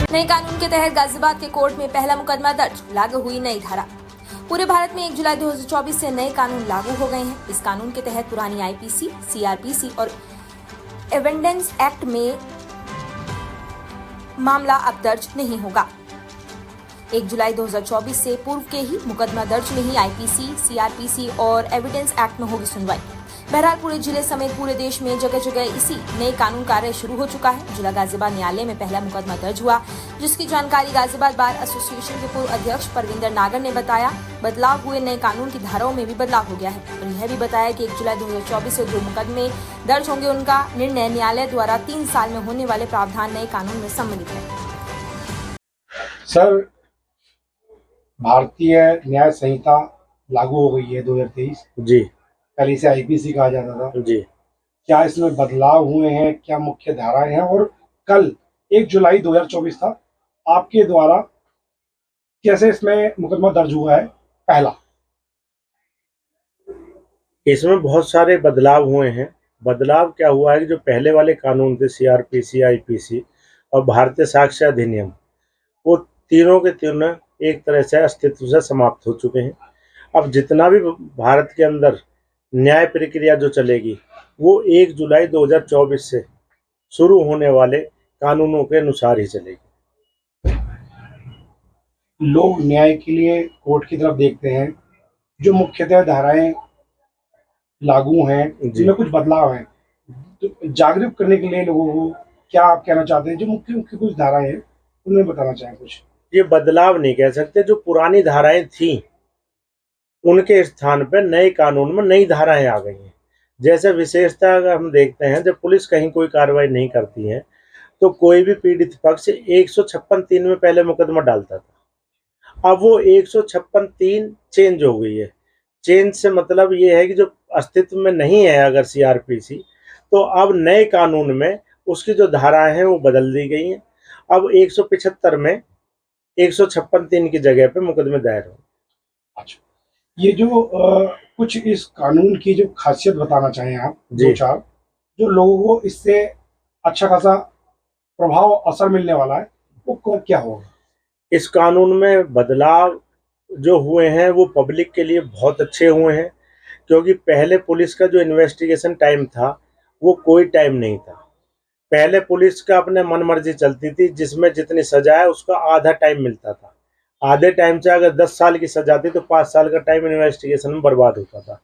नए कानून के तहत गाजियाबाद के कोर्ट में पहला मुकदमा दर्ज, लागू हुई नई धारा। पूरे भारत में 1 जुलाई 2024 से नए कानून लागू हो गए हैं। इस कानून के तहत पुरानी आईपीसी, सीआरपीसी और एविडेंस एक्ट में मामला अब दर्ज नहीं होगा। 1 जुलाई 2024 से पूर्व के ही मुकदमा दर्ज में ही आईपीसी, सीआरपीसी और एविडेंस एक्ट में होगी सुनवाई। बहरहाल पूरे जिले समेत पूरे देश में जगह जगह इसी नए कानून कार्य शुरू हो चुका है। जिला गाजियाबाद न्यायालय में पहला मुकदमा दर्ज हुआ, जिसकी जानकारी गाजियाबाद बार एसोसिएशन के पूर्व अध्यक्ष परविंदर नागर ने बताया। बदलाव हुए नए कानून की धाराओं में भी बदलाव हो गया है और यह भी बताया कि 1 जुलाई 2024 से जो मुकदमे दर्ज होंगे उनका निर्णय न्यायालय द्वारा 3 साल में होने वाले प्रावधान नए कानून में सम्मिलित है। सर, भारतीय न्याय संहिता लागू हो गई है 2023। जी, पहले इसे आईपीसी कहा जाता था। जी। क्या इसमें बदलाव हुए हैं? क्या मुख्य धाराएं हैं? और कल 1 जुलाई 2024 था, आपके द्वारा कैसे इसमें मुकदमा दर्ज हुआ है? पहला, इसमें बहुत सारे बदलाव हुए हैं। बदलाव क्या हुआ है कि जो पहले वाले कानून थे सीआरपीसी, आईपीसी और भारतीय साक्ष्य अधिनियम, वो तीनों के तीनों एक तरह से अस्तित्व से समाप्त हो चुके हैं। अब जितना भी भारत के अंदर न्याय प्रक्रिया जो चलेगी वो 1 जुलाई 2024 से शुरू होने वाले कानूनों के अनुसार ही चलेगी। लोग न्याय के लिए कोर्ट की तरफ देखते हैं। जो मुख्यतः धाराएं लागू हैं, जिनमें कुछ बदलाव हैं, तो जागरूक करने के लिए लोगों को क्या आप कहना चाहते हैं? जो मुख्य मुख्य कुछ धाराएं हैं उनमें बताना चाहें कुछ। ये बदलाव नहीं कह सकते, जो पुरानी धाराएं थी उनके स्थान पर नए कानून में नई धाराएं आ गई हैं। जैसे विशेषता अगर हम देखते हैं, जब पुलिस कहीं कोई कार्रवाई नहीं करती है तो कोई भी पीड़ित पक्ष 156(3) में पहले मुकदमा डालता था। अब वो 156(3) चेंज हो गई है। चेंज से मतलब ये है कि जो अस्तित्व में नहीं है अगर सीआरपीसी, तो अब नए कानून में उसकी जो धाराएं हैं वो बदल दी गई हैं। अब 175 में 156(3) की जगह पे मुकदमे दायर हों। अच्छा, ये जो कुछ इस कानून की जो खासियत बताना चाहें आप, जी। 2-4 जो लोगों को इससे अच्छा खासा प्रभाव असर मिलने वाला है, वो क्या होगा? इस कानून में बदलाव जो हुए हैं वो पब्लिक के लिए बहुत अच्छे हुए हैं, क्योंकि पहले पुलिस का जो इन्वेस्टिगेशन टाइम था वो कोई टाइम नहीं था। पहले पुलिस का अपने मन मर्जी चलती थी, जिसमें जितनी सजा है उसका आधा टाइम मिलता था। आधे टाइम से अगर 10 साल की सजा थी तो 5 साल का टाइम इन्वेस्टिगेशन में बर्बाद होता था।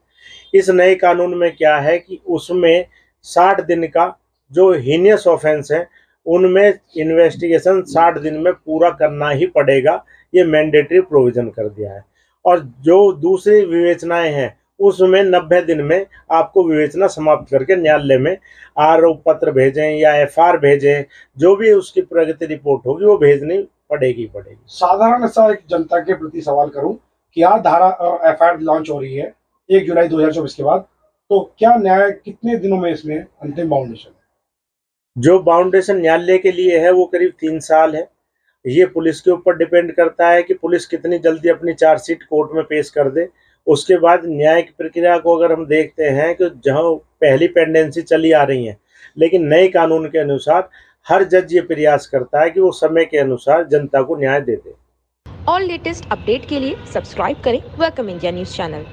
इस नए कानून में क्या है कि उसमें 60 दिन का जो हीनियस ऑफेंस है उनमें इन्वेस्टिगेशन 60 दिन में पूरा करना ही पड़ेगा, ये मैंडेटरी प्रोविजन कर दिया है। और जो दूसरी विवेचनाएं हैं उसमें 90 दिन में आपको विवेचना समाप्त करके न्यायालय में आरोप पत्र भेजें या एफआर भेजें, जो भी उसकी प्रगति रिपोर्ट होगी वो भेजनी पड़ेगी। साधारण सा एक जनता के प्रति सवाल करूं कि आज धारा एफआईआर लॉन्च हो रही है 1 जुलाई 2024 के बाद, तो क्या न्याय कितने दिनों में इसमें अंतिम बाउंडेशन है? जो बाउंडेशन न्यायालय के लिए है वो करीब 3 साल है। ये पुलिस के ऊपर डिपेंड करता है कि पुलिस कितनी जल्दी अपनी चार्जशीट कोर्ट में पेश कर दे। उसके बाद न्यायिक प्रक्रिया को अगर हम देखते हैं कि जहां पहली पेंडेंसी चली आ रही है, लेकिन नए कानून के अनुसार हर जज ये प्रयास करता है कि वो समय के अनुसार जनता को न्याय दे दे। और लेटेस्ट अपडेट के लिए सब्सक्राइब करें वेलकम इंडिया न्यूज चैनल।